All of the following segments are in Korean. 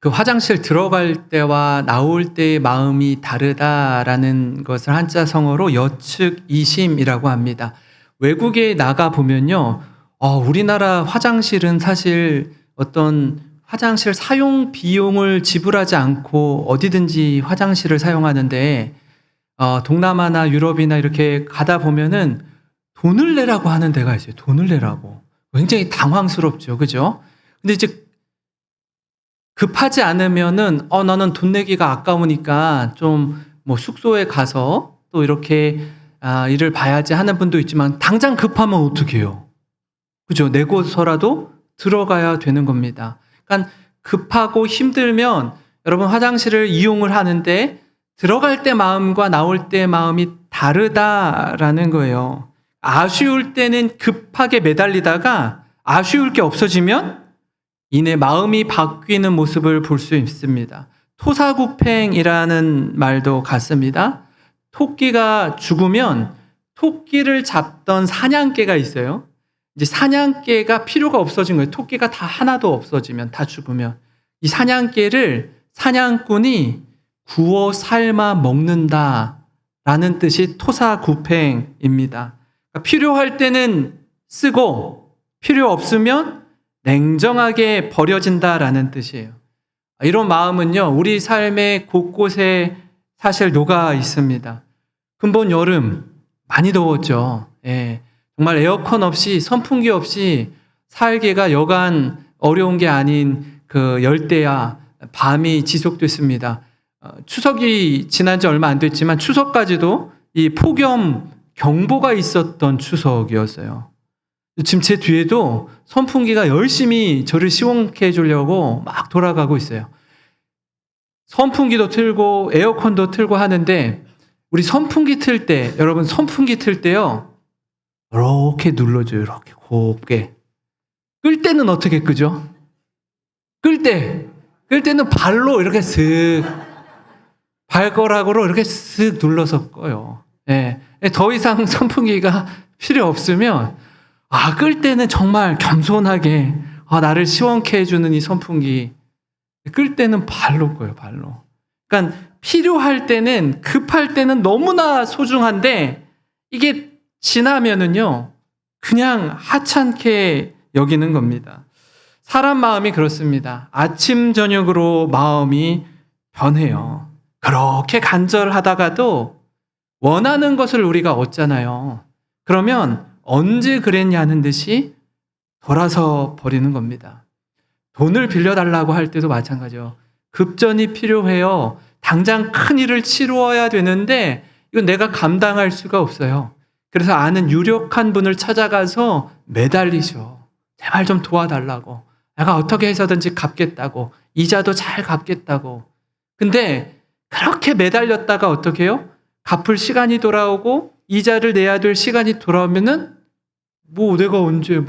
그 화장실 들어갈 때와 나올 때의 마음이 다르다라는 것을 한자성어로 여측이심이라고 합니다. 외국에 나가 보면요. 우리나라 화장실은 사실 어떤 화장실 사용 비용을 지불하지 않고 어디든지 화장실을 사용하는데, 동남아나 유럽이나 이렇게 가다 보면은 돈을 내라고 하는 데가 있어요. 돈을 내라고. 굉장히 당황스럽죠. 그죠? 근데 이제 급하지 않으면은 나는 돈 내기가 아까우니까 좀 뭐 숙소에 가서 또 이렇게 일을 봐야지 하는 분도 있지만, 당장 급하면 어떡해요? 그죠? 내고서라도 들어가야 되는 겁니다. 그러니까 급하고 힘들면 여러분 화장실을 이용을 하는데 들어갈 때 마음과 나올 때 마음이 다르다라는 거예요. 아쉬울 때는 급하게 매달리다가 아쉬울 게 없어지면 이내 마음이 바뀌는 모습을 볼 수 있습니다. 토사구팽이라는 말도 같습니다. 토끼가 죽으면 토끼를 잡던 사냥개가 있어요. 이제 사냥개가 필요가 없어진 거예요. 토끼가 다 하나도 없어지면, 다 죽으면. 이 사냥개를 사냥꾼이 구워 삶아 먹는다라는 뜻이 토사구팽입니다. 그러니까 필요할 때는 쓰고 필요 없으면 냉정하게 버려진다라는 뜻이에요. 이런 마음은요, 우리 삶의 곳곳에 사실 녹아 있습니다. 근본 여름 많이 더웠죠. 예. 정말 에어컨 없이, 선풍기 없이 살기가 여간 어려운 게 아닌 그 열대야 밤이 지속됐습니다. 추석이 지난 지 얼마 안 됐지만 추석까지도 이 폭염 경보가 있었던 추석이었어요. 지금 제 뒤에도 선풍기가 열심히 저를 시원케 해주려고 막 돌아가고 있어요. 선풍기도 틀고 에어컨도 틀고 하는데, 우리 선풍기 틀 때, 여러분 선풍기 틀 때요, 이렇게 눌러줘요. 이렇게 곱게. 끌 때는 어떻게 끄죠? 끌 때는 발로 이렇게 슥, 발가락으로 이렇게 슥 눌러서 꺼요. 예. 더 이상 선풍기가 필요 없으면, 끌 때는 정말 겸손하게, 나를 시원케 해주는 이 선풍기. 끌 때는 발로 꺼요, 발로. 그러니까 필요할 때는, 급할 때는 너무나 소중한데, 이게 지나면은요, 그냥 하찮게 여기는 겁니다. 사람 마음이 그렇습니다. 아침, 저녁으로 마음이 변해요. 그렇게 간절하다가도 원하는 것을 우리가 얻잖아요. 그러면 언제 그랬냐는 듯이 돌아서 버리는 겁니다. 돈을 빌려달라고 할 때도 마찬가지요. 급전이 필요해요. 당장 큰 일을 치루어야 되는데 이건 내가 감당할 수가 없어요. 그래서 아는 유력한 분을 찾아가서 매달리죠. 제발 좀 도와달라고. 내가 어떻게 해서든지 갚겠다고. 이자도 잘 갚겠다고. 근데 그렇게 매달렸다가 어떻게 해요? 갚을 시간이 돌아오고 이자를 내야 될 시간이 돌아오면은 내가 언제 왜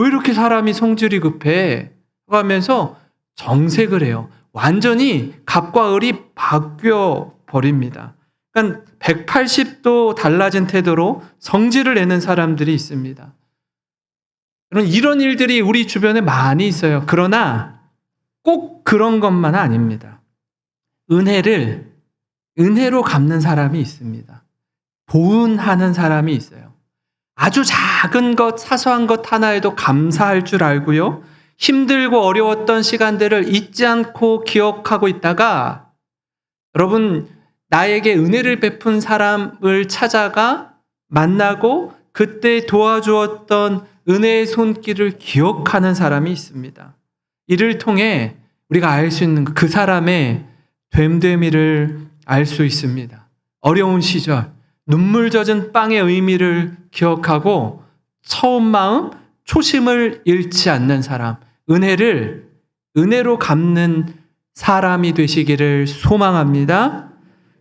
이렇게 사람이 성질이 급해? 하면서 정색을 해요. 완전히 갑과 을이 바뀌어 버립니다. 그러니까 180도 달라진 태도로 성질을 내는 사람들이 있습니다. 이런 일들이 우리 주변에 많이 있어요. 그러나 꼭 그런 것만 아닙니다. 은혜로 갚는 사람이 있습니다. 보은하는 사람이 있어요. 아주 작은 것, 사소한 것 하나에도 감사할 줄 알고요. 힘들고 어려웠던 시간들을 잊지 않고 기억하고 있다가, 여러분, 나에게 은혜를 베푼 사람을 찾아가 만나고 그때 도와주었던 은혜의 손길을 기억하는 사람이 있습니다. 이를 통해 우리가 알 수 있는 그 사람의 됨됨이를 알 수 있습니다. 어려운 시절, 눈물 젖은 빵의 의미를 기억하고 처음 마음, 초심을 잃지 않는 사람, 은혜로 갚는 사람이 되시기를 소망합니다.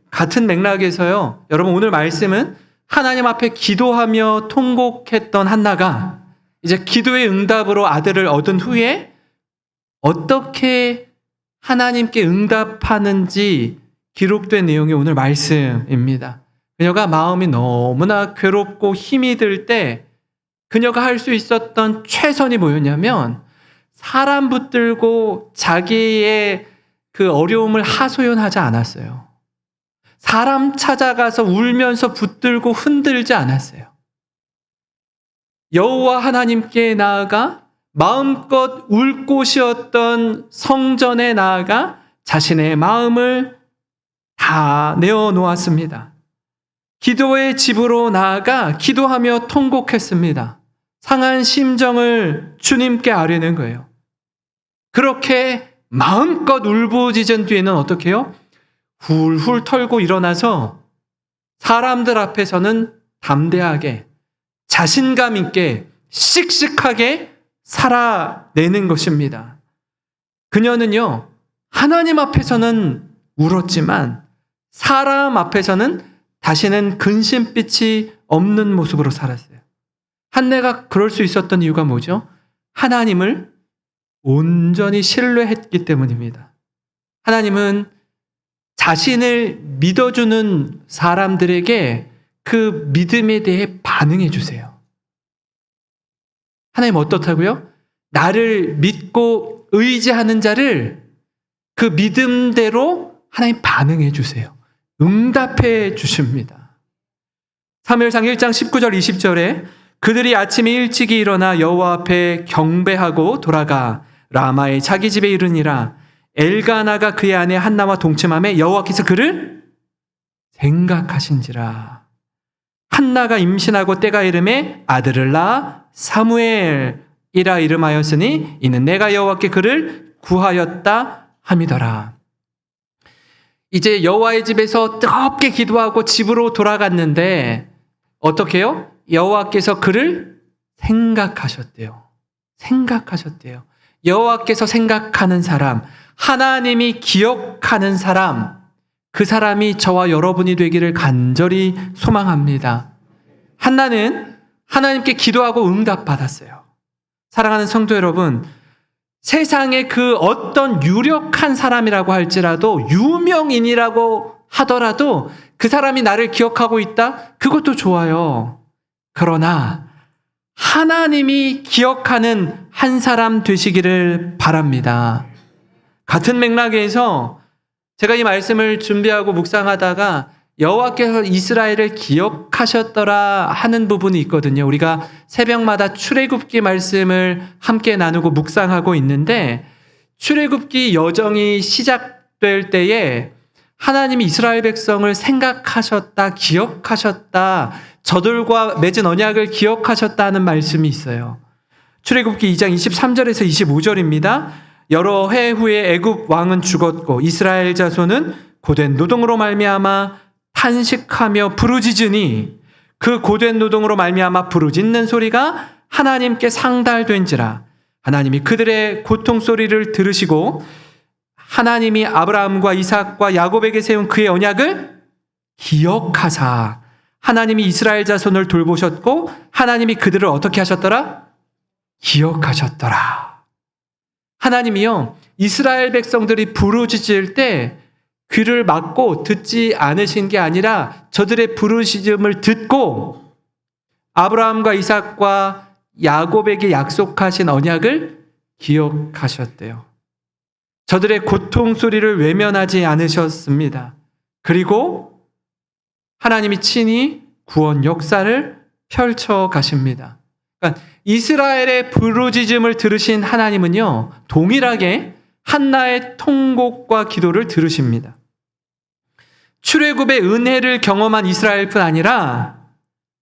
같은 맥락에서요, 여러분 오늘 말씀은 하나님 앞에 기도하며 통곡했던 한나가 이제 기도의 응답으로 아들을 얻은 후에 어떻게 하나님께 응답하는지 기록된 내용이 오늘 말씀입니다. 그녀가 마음이 너무나 괴롭고 힘이 들 때 그녀가 할 수 있었던 최선이 뭐였냐면 사람 붙들고 자기의 그 어려움을 하소연하지 않았어요. 사람 찾아가서 울면서 붙들고 흔들지 않았어요. 여호와 하나님께 나아가 마음껏 울 곳이었던 성전에 나아가 자신의 마음을 다 내어놓았습니다. 기도의 집으로 나아가 기도하며 통곡했습니다. 상한 심정을 주님께 아뢰는 거예요. 그렇게 마음껏 울부짖은 뒤에는 어떻게 해요? 훌훌 털고 일어나서 사람들 앞에서는 담대하게 자신감 있게 씩씩하게 살아내는 것입니다. 그녀는요, 하나님 앞에서는 울었지만 사람 앞에서는 다시는 근심빛이 없는 모습으로 살았어요. 한나가 그럴 수 있었던 이유가 뭐죠? 하나님을 온전히 신뢰했기 때문입니다. 하나님은 자신을 믿어주는 사람들에게 그 믿음에 대해 반응해 주세요. 하나님 어떻다고요? 나를 믿고 의지하는 자를 그 믿음대로 하나님 반응해 주세요. 응답해 주십니다. 사무엘상 1장 19절 20절에 그들이 아침에 일찍이 일어나 여호와 앞에 경배하고 돌아가 라마의 자기 집에 이르니라. 엘가나가 그의 아내 한나와 동침하며 여호와께서 그를 생각하신지라. 한나가 임신하고 때가 이름에 아들을 낳아 사무엘이라 이름하였으니 이는 내가 여호와께 그를 구하였다 함이더라. 이제 여호와의 집에서 뜨겁게 기도하고 집으로 돌아갔는데 어떻게 해요? 여호와께서 그를 생각하셨대요. 생각하셨대요. 여호와께서 생각하는 사람, 하나님이 기억하는 사람, 그 사람이 저와 여러분이 되기를 간절히 소망합니다. 한나는 하나님께 기도하고 응답받았어요. 사랑하는 성도 여러분, 세상에 그 어떤 유력한 사람이라고 할지라도 유명인이라고 하더라도 그 사람이 나를 기억하고 있다? 그것도 좋아요. 그러나 하나님이 기억하는 한 사람 되시기를 바랍니다. 같은 맥락에서 제가 이 말씀을 준비하고 묵상하다가 여호와께서 이스라엘을 기억하셨더라 하는 부분이 있거든요. 우리가 새벽마다 출애굽기 말씀을 함께 나누고 묵상하고 있는데 출애굽기 여정이 시작될 때에 하나님이 이스라엘 백성을 생각하셨다, 기억하셨다, 저들과 맺은 언약을 기억하셨다는 말씀이 있어요. 출애굽기 2장 23절에서 25절입니다. 여러 해 후에 애굽 왕은 죽었고 이스라엘 자손은 고된 노동으로 말미암아 탄식하며 부르짖으니 그 고된 노동으로 말미암아 부르짖는 소리가 하나님께 상달된지라. 하나님이 그들의 고통 소리를 들으시고 하나님이 아브라함과 이삭과 야곱에게 세운 그의 언약을 기억하사 하나님이 이스라엘 자손을 돌보셨고 하나님이 그들을 어떻게 하셨더라? 기억하셨더라. 하나님이요, 이스라엘 백성들이 부르짖을 때 귀를 막고 듣지 않으신 게 아니라 저들의 부르짖음을 듣고 아브라함과 이삭과 야곱에게 약속하신 언약을 기억하셨대요. 저들의 고통 소리를 외면하지 않으셨습니다. 그리고 하나님이 친히 구원 역사를 펼쳐 가십니다. 그러니까 이스라엘의 부르짖음을 들으신 하나님은요, 동일하게 한나의 통곡과 기도를 들으십니다. 출애굽의 은혜를 경험한 이스라엘뿐 아니라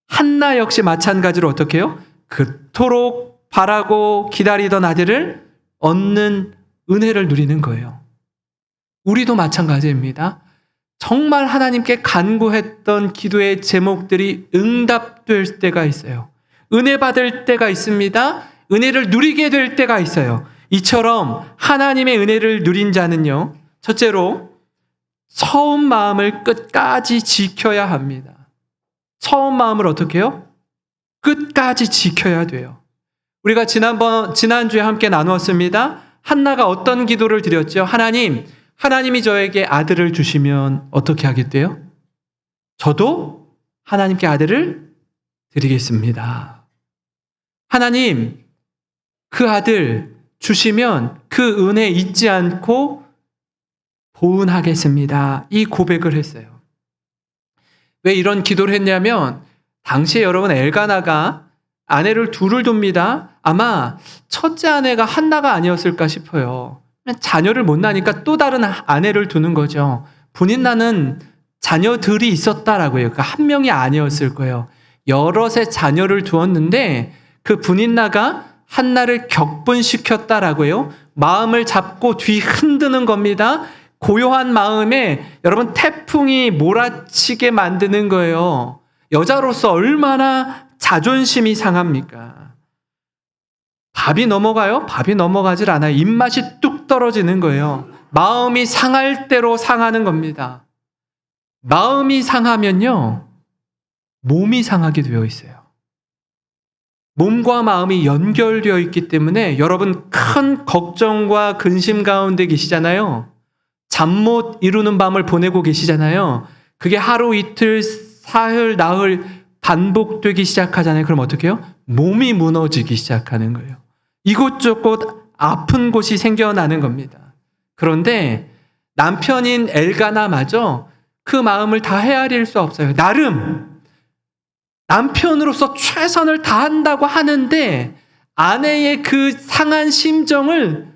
한나 역시 마찬가지로 어떻게 해요? 그토록 바라고 기다리던 아들을 얻는 은혜를 누리는 거예요. 우리도 마찬가지입니다. 정말 하나님께 간구했던 기도의 제목들이 응답될 때가 있어요. 은혜 받을 때가 있습니다. 은혜를 누리게 될 때가 있어요. 이처럼 하나님의 은혜를 누린 자는요, 첫째로 처음 마음을 끝까지 지켜야 합니다. 처음 마음을 어떻게 해요? 끝까지 지켜야 돼요. 우리가 지난주에 함께 나누었습니다. 한나가 어떤 기도를 드렸죠? 하나님이 저에게 아들을 주시면 어떻게 하겠대요? 저도 하나님께 아들을 드리겠습니다. 하나님, 그 아들 주시면 그 은혜 잊지 않고 보은하겠습니다. 이 고백을 했어요. 왜 이런 기도를 했냐면 당시에 여러분 엘가나가 아내를 둘을 둡니다. 아마 첫째 아내가 한나가 아니었을까 싶어요. 자녀를 못 낳으니까 또 다른 아내를 두는 거죠. 본인 나는 자녀들이 있었다라고요. 그러니까 한 명이 아니었을 거예요. 여럿의 자녀를 두었는데 그 분인나가 한나를 격분시켰다라고요. 마음을 잡고 뒤 흔드는 겁니다. 고요한 마음에 여러분 태풍이 몰아치게 만드는 거예요. 여자로서 얼마나 자존심이 상합니까? 밥이 넘어가요? 밥이 넘어가질 않아요. 입맛이 뚝 떨어지는 거예요. 마음이 상할 대로 상하는 겁니다. 마음이 상하면요, 몸이 상하게 되어 있어요. 몸과 마음이 연결되어 있기 때문에 여러분 큰 걱정과 근심 가운데 계시잖아요. 잠 못 이루는 밤을 보내고 계시잖아요. 그게 하루 이틀 사흘 나흘 반복되기 시작하잖아요. 그럼 어떻게 해요? 몸이 무너지기 시작하는 거예요. 이곳저곳 아픈 곳이 생겨나는 겁니다. 그런데 남편인 엘가나마저 그 마음을 다 헤아릴 수 없어요. 나름 남편으로서 최선을 다한다고 하는데 아내의 그 상한 심정을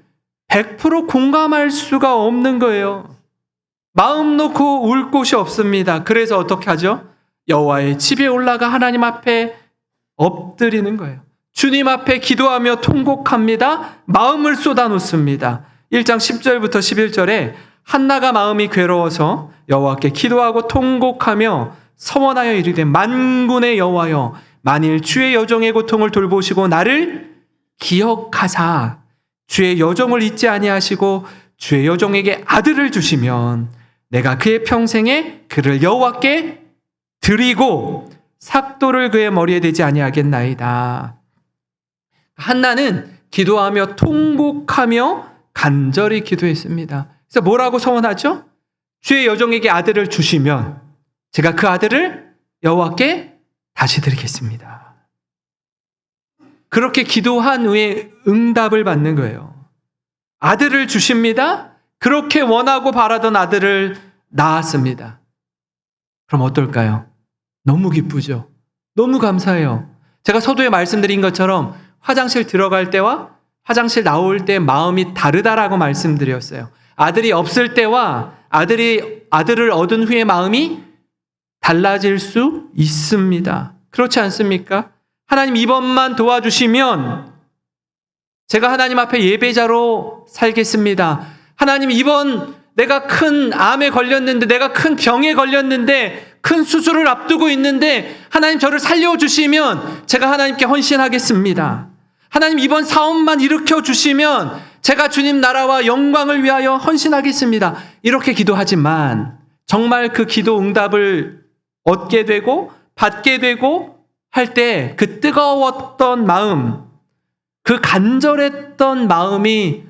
100% 공감할 수가 없는 거예요. 마음 놓고 울 곳이 없습니다. 그래서 어떻게 하죠? 여호와의 집에 올라가 하나님 앞에 엎드리는 거예요. 주님 앞에 기도하며 통곡합니다. 마음을 쏟아놓습니다. 1장 10절부터 11절에 한나가 마음이 괴로워서 여호와께 기도하고 통곡하며 서원하여 이르되 만군의 여호와여 만일 주의 여종의 고통을 돌보시고 나를 기억하사 주의 여종을 잊지 아니하시고 주의 여종에게 아들을 주시면 내가 그의 평생에 그를 여호와께 드리고 삭도를 그의 머리에 대지 아니하겠나이다. 한나는 기도하며 통곡하며 간절히 기도했습니다. 그래서 뭐라고 서원하죠? 주의 여종에게 아들을 주시면 제가 그 아들을 여호와께 다시 드리겠습니다. 그렇게 기도한 후에 응답을 받는 거예요. 아들을 주십니다. 그렇게 원하고 바라던 아들을 낳았습니다. 그럼 어떨까요? 너무 기쁘죠? 너무 감사해요. 제가 서두에 말씀드린 것처럼 화장실 들어갈 때와 화장실 나올 때 마음이 다르다라고 말씀드렸어요. 아들이 없을 때와 아들을 얻은 후에 마음이 달라질 수 있습니다. 그렇지 않습니까? 하나님 이번만 도와주시면 제가 하나님 앞에 예배자로 살겠습니다. 하나님 이번 내가 큰 암에 걸렸는데 내가 큰 병에 걸렸는데 큰 수술을 앞두고 있는데 하나님 저를 살려주시면 제가 하나님께 헌신하겠습니다. 하나님 이번 사업만 일으켜 주시면 제가 주님 나라와 영광을 위하여 헌신하겠습니다. 이렇게 기도하지만 정말 그 기도 응답을 얻게 되고 받게 되고 할 때 그 뜨거웠던 마음, 그 간절했던 마음이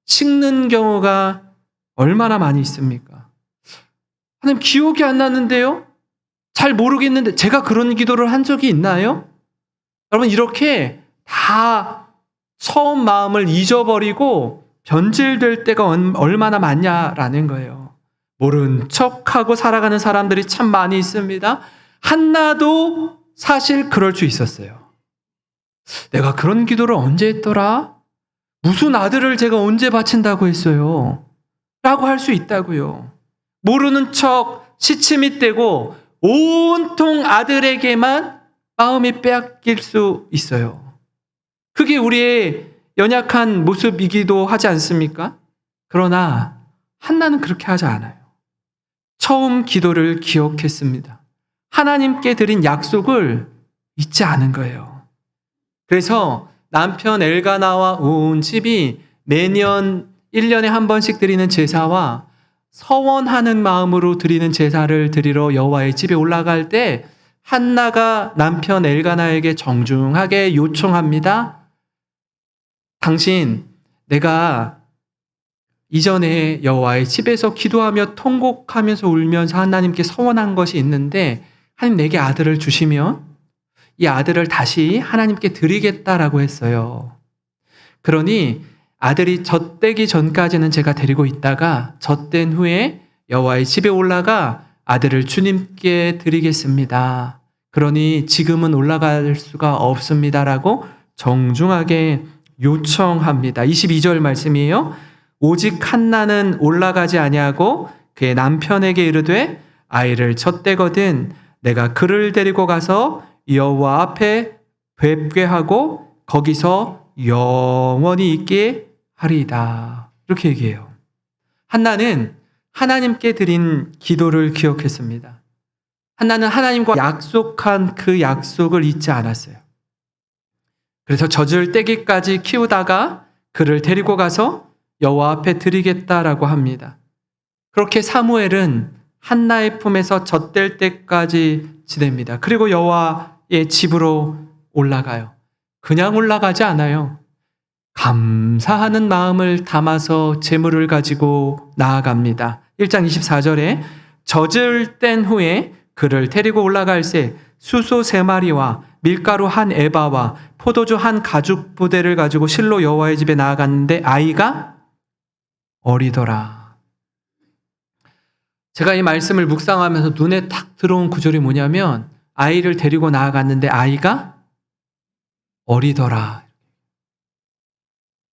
식는 경우가 얼마나 많이 있습니까? 하나님 기억이 안 나는데요? 잘 모르겠는데 제가 그런 기도를 한 적이 있나요? 여러분 이렇게 다 처음 마음을 잊어버리고 변질될 때가 얼마나 많냐라는 거예요. 모른 척하고 살아가는 사람들이 참 많이 있습니다. 한나도 사실 그럴 수 있었어요. 내가 그런 기도를 언제 했더라? 무슨 아들을 제가 언제 바친다고 했어요? 라고 할 수 있다고요. 모르는 척 시침이 떼고 온통 아들에게만 마음이 빼앗길 수 있어요. 그게 우리의 연약한 모습이기도 하지 않습니까? 그러나 한나는 그렇게 하지 않아요. 처음 기도를 기억했습니다. 하나님께 드린 약속을 잊지 않은 거예요. 그래서 남편 엘가나와 온 집이 매년 1년에 한 번씩 드리는 제사와 서원하는 마음으로 드리는 제사를 드리러 여호와의 집에 올라갈 때 한나가 남편 엘가나에게 정중하게 요청합니다. 당신, 내가 이전에 여호와의 집에서 기도하며 통곡하면서 울면서 하나님께 서원한 것이 있는데 하나님 내게 아들을 주시면 이 아들을 다시 하나님께 드리겠다라고 했어요. 그러니 아들이 젖되기 전까지는 제가 데리고 있다가 젖된 후에 여호와의 집에 올라가 아들을 주님께 드리겠습니다. 그러니 지금은 올라갈 수가 없습니다라고 정중하게 요청합니다. 22절 말씀이에요. 오직 한나는 올라가지 아니하고 그의 남편에게 이르되 아이를 젖되거든 내가 그를 데리고 가서 여호와 앞에 뵙게 하고 거기서 영원히 있게 하리이다. 이렇게 얘기해요. 한나는 하나님께 드린 기도를 기억했습니다. 한나는 하나님과 약속한 그 약속을 잊지 않았어요. 그래서 젖을 떼기까지 키우다가 그를 데리고 가서 여호와 앞에 드리겠다라고 합니다. 그렇게 사무엘은 한나의 품에서 젖될 때까지 지냅니다. 그리고 여호와의 집으로 올라가요. 그냥 올라가지 않아요. 감사하는 마음을 담아서 제물을 가지고 나아갑니다. 1장 24절에 젖을 뗀 후에 그를 데리고 올라갈새 수소 3마리와 밀가루 1에바와 포도주 1가죽 부대를 가지고 실로 여호와의 집에 나아갔는데 아이가 어리더라. 제가 이 말씀을 묵상하면서 눈에 탁 들어온 구절이 뭐냐면 아이를 데리고 나아갔는데 아이가 어리더라.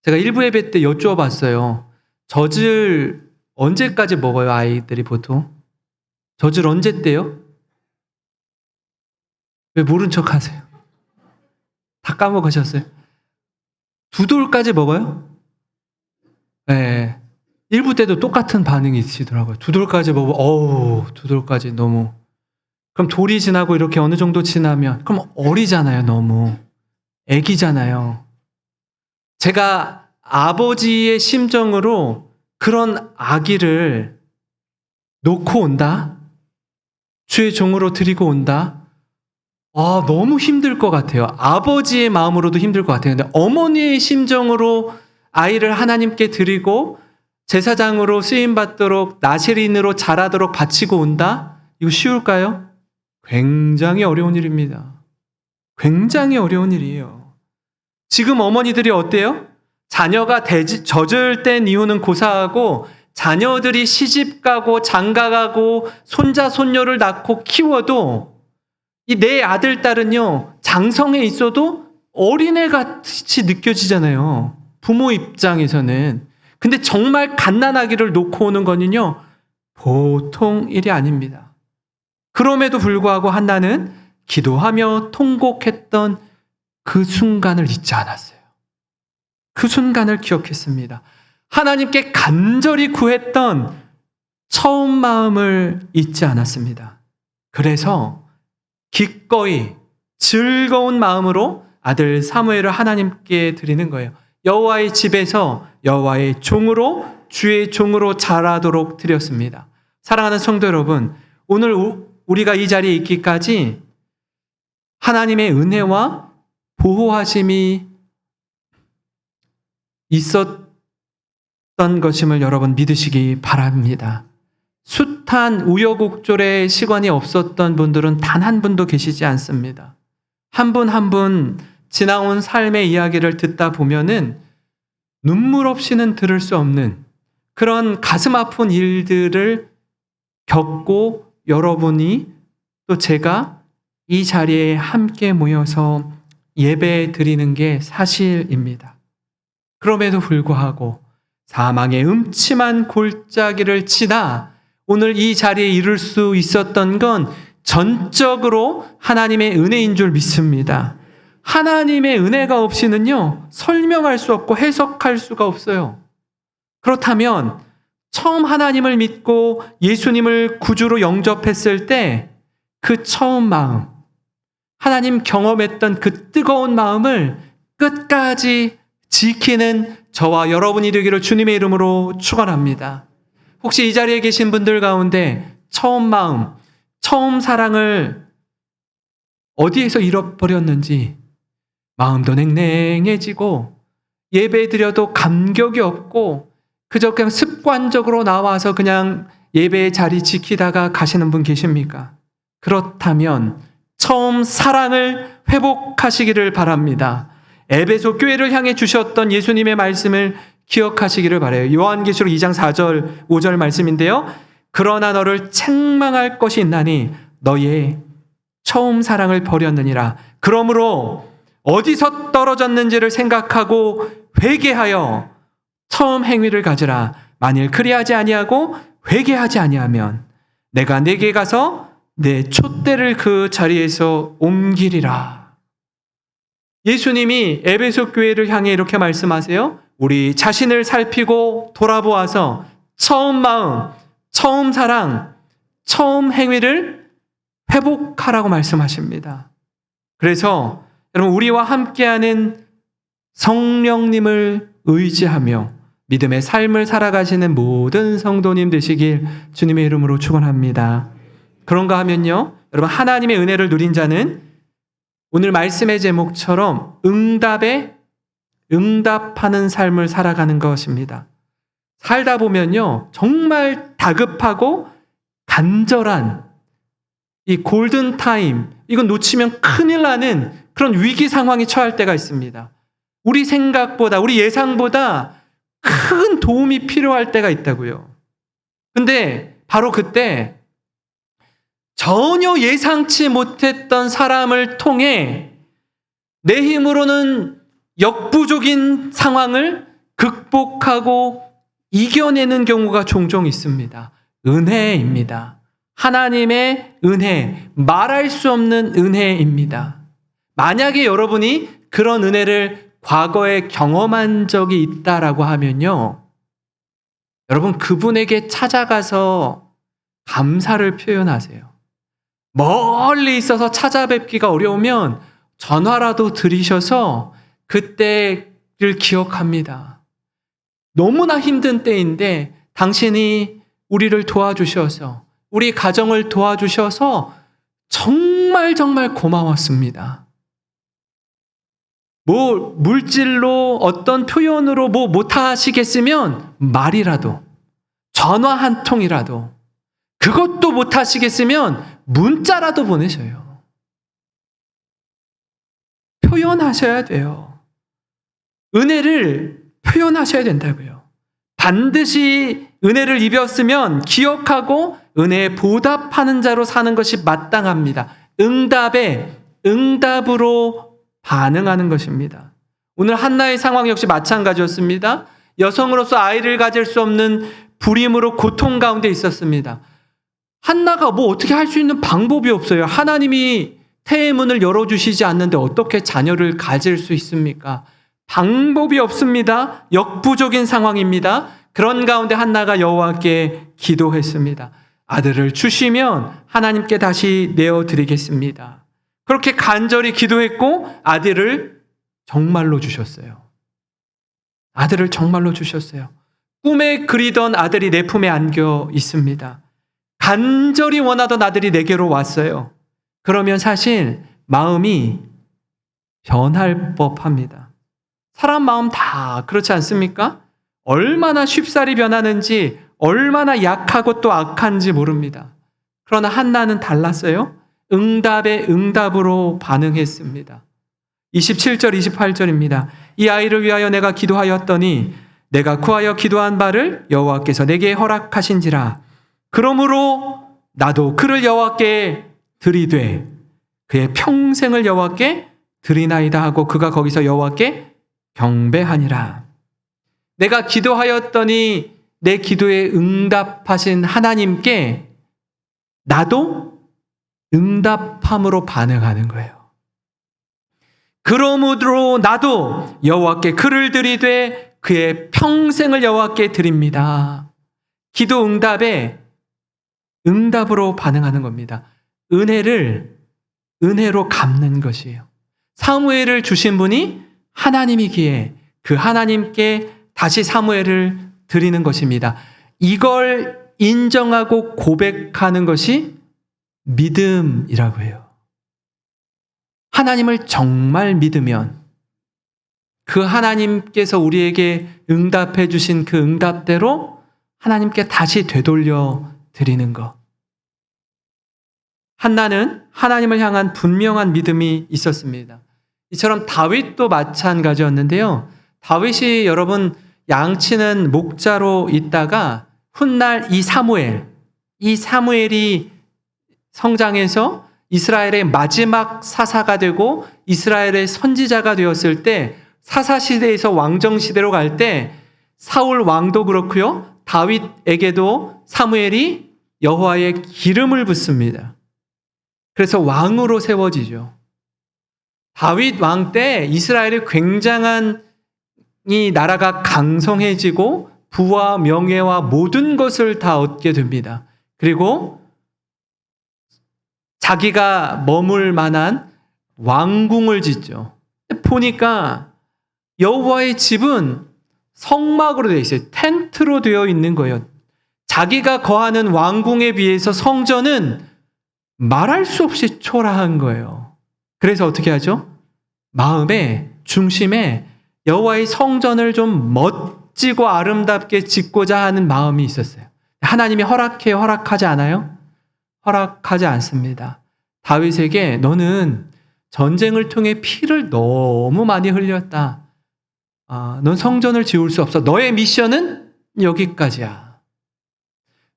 제가 일부 예배 때 여쭈어봤어요. 젖을 언제까지 먹어요, 아이들이 보통? 젖을 언제 떼요? 왜 모른 척 하세요? 다 까먹으셨어요? 2돌까지 먹어요? 네. 일부 때도 똑같은 반응이 있으시더라고요. 2돌까지 먹고, 2돌까지 너무. 그럼 돌이 지나고 이렇게 어느 정도 지나면, 그럼 어리잖아요, 너무. 애기잖아요. 제가 아버지의 심정으로 그런 아기를 놓고 온다? 주의 종으로 드리고 온다? 너무 힘들 것 같아요. 아버지의 마음으로도 힘들 것 같아요. 근데 어머니의 심정으로 아이를 하나님께 드리고 제사장으로 쓰임받도록 나실인으로 자라도록 바치고 온다? 이거 쉬울까요? 굉장히 어려운 일입니다. 굉장히 어려운 일이에요. 지금 어머니들이 어때요? 자녀가 젖을 뗀 이후는 고사하고 자녀들이 시집가고 장가가고 손자 손녀를 낳고 키워도 이 내 아들 딸은요 장성에 있어도 어린애같이 느껴지잖아요. 부모 입장에서는. 근데 정말 갓난아기를 놓고 오는 거는요 보통 일이 아닙니다. 그럼에도 불구하고 한나는 기도하며 통곡했던 그 순간을 잊지 않았어요. 그 순간을 기억했습니다. 하나님께 간절히 구했던 처음 마음을 잊지 않았습니다. 그래서 기꺼이 즐거운 마음으로 아들 사무엘을 하나님께 드리는 거예요. 여호와의 집에서 여호와의 종으로 주의 종으로 자라도록 드렸습니다. 사랑하는 성도 여러분, 오늘 우리가 이 자리에 있기까지 하나님의 은혜와 보호하심이 있었던 것임을 여러분 믿으시기 바랍니다. 숱한 우여곡절의 시간이 없었던 분들은 단 한 분도 계시지 않습니다. 한 분 한 분 지나온 삶의 이야기를 듣다 보면은 눈물 없이는 들을 수 없는 그런 가슴 아픈 일들을 겪고 여러분이 또 제가 이 자리에 함께 모여서 예배 드리는 게 사실입니다. 그럼에도 불구하고 사망의 음침한 골짜기를 지나 오늘 이 자리에 이룰 수 있었던 건 전적으로 하나님의 은혜인 줄 믿습니다. 하나님의 은혜가 없이는요, 설명할 수 없고 해석할 수가 없어요. 그렇다면 처음 하나님을 믿고 예수님을 구주로 영접했을 때 그 처음 마음, 하나님 경험했던 그 뜨거운 마음을 끝까지 지키는 저와 여러분이 되기를 주님의 이름으로 축원합니다. 혹시 이 자리에 계신 분들 가운데 처음 마음, 처음 사랑을 어디에서 잃어버렸는지 마음도 냉랭해지고 예배 드려도 감격이 없고 그저 그냥 습관적으로 나와서 그냥 예배의 자리 지키다가 가시는 분 계십니까? 그렇다면 처음 사랑을 회복하시기를 바랍니다. 에베소 교회를 향해 주셨던 예수님의 말씀을 기억하시기를 바라요. 요한계시록 2장 4절 5절 말씀인데요. 그러나 너를 책망할 것이 있나니 너의 처음 사랑을 버렸느니라. 그러므로 어디서 떨어졌는지를 생각하고 회개하여 처음 행위를 가지라. 만일 그리하지 아니하고 회개하지 아니하면 내가 네게 가서 내 촛대를 그 자리에서 옮기리라. 예수님이 에베소 교회를 향해 이렇게 말씀하세요. 우리 자신을 살피고 돌아보아서 처음 마음, 처음 사랑, 처음 행위를 회복하라고 말씀하십니다. 그래서 여러분, 우리와 함께하는 성령님을 의지하며 믿음의 삶을 살아가시는 모든 성도님 되시길 주님의 이름으로 축원합니다. 그런가 하면요, 여러분, 하나님의 은혜를 누린 자는 오늘 말씀의 제목처럼 응답하는 삶을 살아가는 것입니다. 살다 보면요, 정말 다급하고 간절한 이 골든타임, 이건 놓치면 큰일 나는 그런 위기 상황에 처할 때가 있습니다. 우리 생각보다, 우리 예상보다 큰 도움이 필요할 때가 있다고요. 근데 바로 그때 전혀 예상치 못했던 사람을 통해 내 힘으로는 역부족인 상황을 극복하고 이겨내는 경우가 종종 있습니다. 은혜입니다. 하나님의 은혜, 말할 수 없는 은혜입니다. 만약에 여러분이 그런 은혜를 과거에 경험한 적이 있다라고 하면요, 여러분, 그분에게 찾아가서 감사를 표현하세요. 멀리 있어서 찾아뵙기가 어려우면 전화라도 드리셔서 그때를 기억합니다. 너무나 힘든 때인데 당신이 우리를 도와주셔서, 우리 가정을 도와주셔서 정말 정말 고마웠습니다. 물질로 어떤 표현으로 못하시겠으면 말이라도, 전화 한 통이라도, 그것도 못하시겠으면 문자라도 보내셔요. 표현하셔야 돼요. 은혜를 표현하셔야 된다고요. 반드시 은혜를 입었으면 기억하고 은혜에 보답하는 자로 사는 것이 마땅합니다. 응답으로 반응하는 것입니다. 오늘 한나의 상황 역시 마찬가지였습니다. 여성으로서 아이를 가질 수 없는 불임으로 고통 가운데 있었습니다. 한나가 어떻게 할 수 있는 방법이 없어요. 하나님이 태의 문을 열어주시지 않는데 어떻게 자녀를 가질 수 있습니까? 방법이 없습니다. 역부족인 상황입니다. 그런 가운데 한나가 여호와께 기도했습니다. 아들을 주시면 하나님께 다시 내어드리겠습니다. 그렇게 간절히 기도했고 아들을 정말로 주셨어요. 아들을 정말로 주셨어요. 꿈에 그리던 아들이 내 품에 안겨 있습니다. 간절히 원하던 아들이 내게로 왔어요. 그러면 사실 마음이 변할 법합니다. 사람 마음 다 그렇지 않습니까? 얼마나 쉽사리 변하는지, 얼마나 약하고 또 악한지 모릅니다. 그러나 한나는 달랐어요. 응답에 응답으로 반응했습니다. 27절, 28절입니다. 이 아이를 위하여 내가 기도하였더니 내가 구하여 기도한 바를 여호와께서 내게 허락하신지라. 그러므로 나도 그를 여호와께 드리되 그의 평생을 여호와께 드리나이다 하고 그가 거기서 여호와께 경배하니라. 내가 기도하였더니 내 기도에 응답하신 하나님께 나도 응답함으로 반응하는 거예요. 그러므로 나도 여호와께 그를 드리되 그의 평생을 여호와께 드립니다. 기도 응답에 응답으로 반응하는 겁니다. 은혜로 갚는 것이에요. 사무엘을 주신 분이 하나님이기에 그 하나님께 다시 사무엘을 드리는 것입니다. 이걸 인정하고 고백하는 것이 믿음이라고 해요. 하나님을 정말 믿으면 그 하나님께서 우리에게 응답해 주신 그 응답대로 하나님께 다시 되돌려 드리는 것. 한나는 하나님을 향한 분명한 믿음이 있었습니다. 이처럼 다윗도 마찬가지였는데요. 다윗이 여러분 양치는 목자로 있다가 훗날 이 사무엘이 성장해서 이스라엘의 마지막 사사가 되고 이스라엘의 선지자가 되었을 때 사사시대에서 왕정시대로 갈 때 사울 왕도 그렇고요. 다윗에게도 사무엘이 여호와의 기름을 붓습니다. 그래서 왕으로 세워지죠. 다윗 왕 때 이스라엘이 굉장한 이 나라가 강성해지고 부와 명예와 모든 것을 다 얻게 됩니다. 그리고 자기가 머물 만한 왕궁을 짓죠. 보니까 여호와의 집은 성막으로 되어 있어요. 텐트로 되어 있는 거예요. 자기가 거하는 왕궁에 비해서 성전은 말할 수 없이 초라한 거예요. 그래서 어떻게 하죠? 마음의 중심에 여호와의 성전을 좀 멋지고 아름답게 짓고자 하는 마음이 있었어요. 하나님이 허락해요? 허락하지 않아요? 허락하지 않습니다. 다윗에게 너는 전쟁을 통해 피를 너무 많이 흘렸다. 넌 성전을 지을 수 없어. 너의 미션은 여기까지야.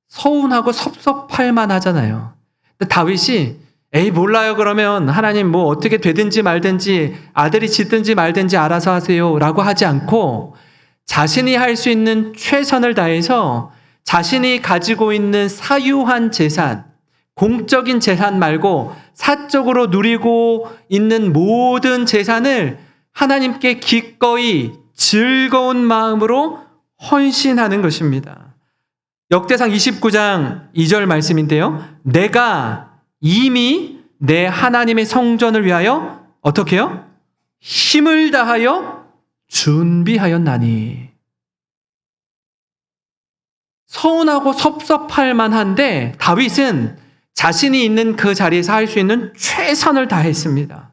서운하고 섭섭할 만하잖아요. 근데 다윗이 에이 몰라요 그러면 하나님 뭐 어떻게 되든지 말든지 아들이 짓든지 말든지 알아서 하세요 라고 하지 않고 자신이 할 수 있는 최선을 다해서 자신이 가지고 있는 사유한 재산, 공적인 재산 말고 사적으로 누리고 있는 모든 재산을 하나님께 기꺼이 즐거운 마음으로 헌신하는 것입니다. 역대상 29장 2절 말씀인데요. 내가 이미 내 하나님의 성전을 위하여 어떻게 해요? 힘을 다하여 준비하였나니. 서운하고 섭섭할 만한데 다윗은 자신이 있는 그 자리에서 할 수 있는 최선을 다했습니다.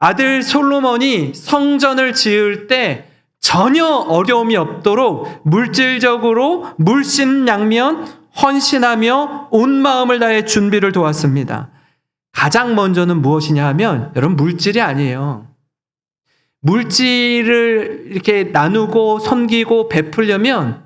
아들 솔로몬이 성전을 지을 때 전혀 어려움이 없도록 물질적으로 물심양면 헌신하며 온 마음을 다해 준비를 도왔습니다. 가장 먼저는 무엇이냐 하면 여러분 물질이 아니에요. 물질을 이렇게 나누고 섬기고 베풀려면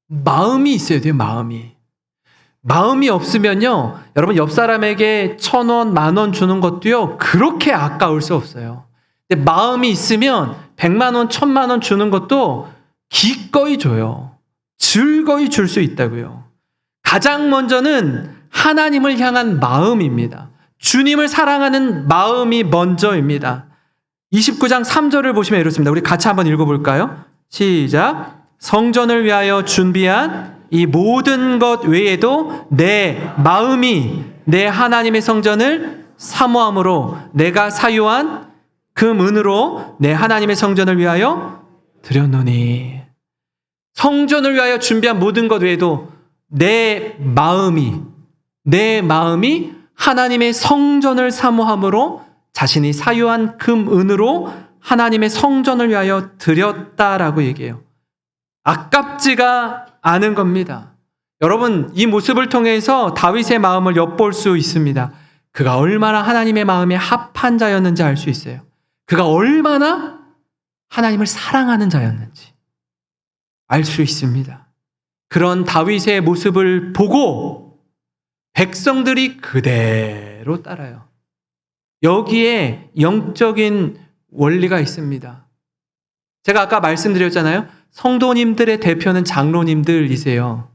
마음이 있어야 돼요. 마음이 없으면요. 여러분 옆 사람에게 1,000원, 10,000원 주는 것도요. 그렇게 아까울 수 없어요. 근데 마음이 있으면 100만 원, 1,000만 원 주는 것도 기꺼이 줘요. 즐거이 줄 수 있다고요. 가장 먼저는 하나님을 향한 마음입니다. 주님을 사랑하는 마음이 먼저입니다. 29장 3절을 보시면 이렇습니다. 우리 같이 한번 읽어볼까요? 시작. 성전을 위하여 준비한 이 모든 것 외에도 내 마음이 내 하나님의 성전을 사모함으로 내가 사유한 금 은으로 내 하나님의 성전을 위하여 드렸노니. 성전을 위하여 준비한 모든 것 외에도 내 마음이 하나님의 성전을 사모함으로 자신이 사유한 금 은으로 하나님의 성전을 위하여 드렸다라고 얘기해요. 아깝지가 않은 겁니다. 여러분 이 모습을 통해서 다윗의 마음을 엿볼 수 있습니다. 그가 얼마나 하나님의 마음에 합한 자였는지 알 수 있어요. 그가 얼마나 하나님을 사랑하는 자였는지 알 수 있습니다. 그런 다윗의 모습을 보고 백성들이 그대로 따라요. 여기에 영적인 원리가 있습니다. 제가 아까 말씀드렸잖아요. 성도님들의 대표는 장로님들이세요.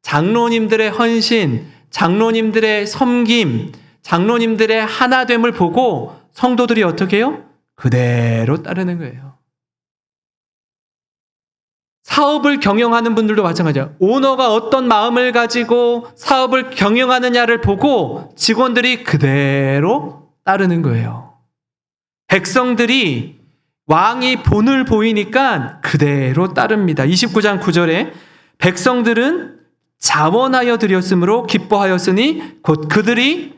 장로님들의 헌신, 장로님들의 섬김, 장로님들의 하나됨을 보고 성도들이 어떻게 해요? 그대로 따르는 거예요. 사업을 경영하는 분들도 마찬가지예요. 오너가 어떤 마음을 가지고 사업을 경영하느냐를 보고 직원들이 그대로 따르는 거예요. 백성들이 왕이 본을 보이니까 그대로 따릅니다. 29장 9절에 백성들은 자원하여 드렸으므로 기뻐하였으니 곧 그들이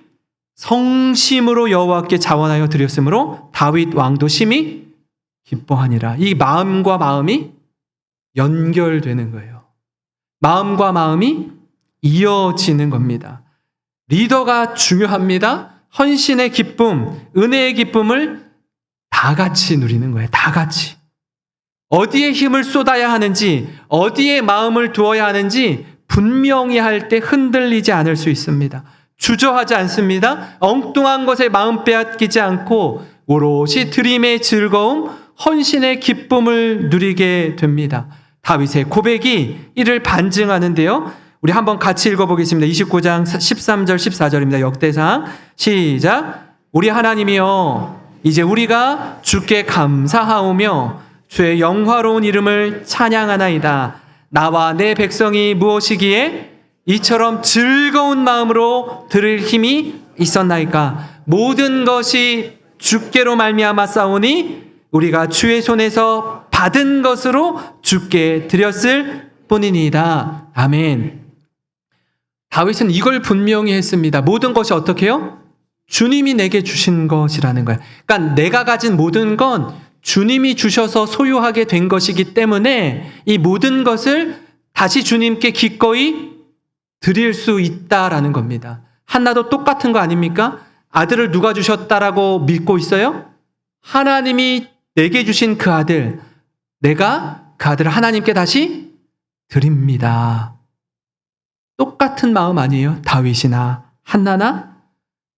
성심으로 여호와께 자원하여 드렸으므로 다윗 왕도 심히 기뻐하니라. 이 마음과 마음이 연결되는 거예요. 마음과 마음이 이어지는 겁니다. 리더가 중요합니다. 헌신의 기쁨, 은혜의 기쁨을 다 같이 누리는 거예요. 다 같이. 어디에 힘을 쏟아야 하는지, 어디에 마음을 두어야 하는지 분명히 할 때 흔들리지 않을 수 있습니다. 주저하지 않습니다. 엉뚱한 것에 마음 빼앗기지 않고 오롯이 드림의 즐거움, 헌신의 기쁨을 누리게 됩니다. 다윗의 고백이 이를 반증하는데요. 우리 한번 같이 읽어보겠습니다. 29장 13절 14절입니다. 역대상 시작. 우리 하나님이여, 이제 우리가 주께 감사하오며 주의 영화로운 이름을 찬양하나이다. 나와 내 백성이 무엇이기에 이처럼 즐거운 마음으로 들을 힘이 있었나이까. 모든 것이 주께로 말미암아 싸우니 우리가 주의 손에서 받은 것으로 주께 드렸을 뿐이니이다. 아멘. 다윗은 이걸 분명히 했습니다. 모든 것이 어떻게 해요? 주님이 내게 주신 것이라는 거예요. 그러니까 내가 가진 모든 건 주님이 주셔서 소유하게 된 것이기 때문에 이 모든 것을 다시 주님께 기꺼이 드릴 수 있다라는 겁니다. 한나도 똑같은 거 아닙니까? 아들을 누가 주셨다라고 믿고 있어요? 하나님이 내게 주신 그 아들, 내가 그 아들을 하나님께 다시 드립니다. 똑같은 마음 아니에요? 다윗이나 한나나?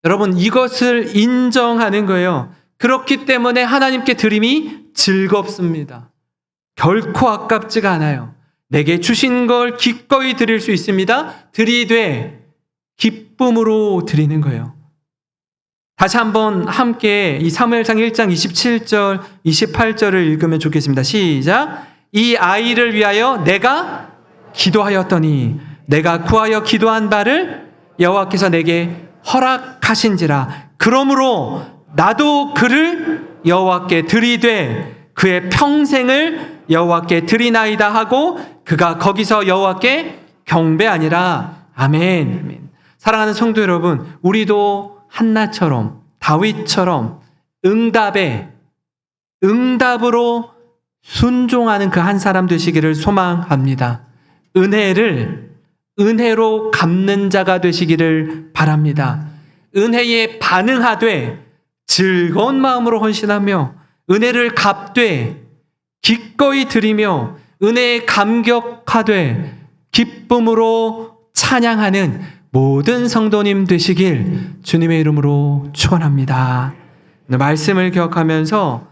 여러분, 이것을 인정하는 거예요. 그렇기 때문에 하나님께 드림이 즐겁습니다. 결코 아깝지가 않아요. 내게 주신 걸 기꺼이 드릴 수 있습니다. 드리되 기쁨으로 드리는 거예요. 다시 한번 함께 이 사무엘상 1장 27절, 28절을 읽으면 좋겠습니다. 시작. 이 아이를 위하여 내가 기도하였더니 내가 구하여 기도한 바를 여호와께서 내게 허락하신지라. 그러므로 나도 그를 여호와께 드리되 그의 평생을 여호와께 드리나이다 하고 그가 거기서 여호와께 경배하니라. 아멘. 아멘. 사랑하는 성도 여러분, 우리도 한나처럼 다윗처럼 응답으로 순종하는 그 한 사람 되시기를 소망합니다. 은혜로 갚는 자가 되시기를 바랍니다. 은혜에 반응하되 즐거운 마음으로 헌신하며 은혜를 갚되 기꺼이 드리며 은혜에 감격하되 기쁨으로 찬양하는 모든 성도님 되시길 주님의 이름으로 축원합니다. 말씀을 기억하면서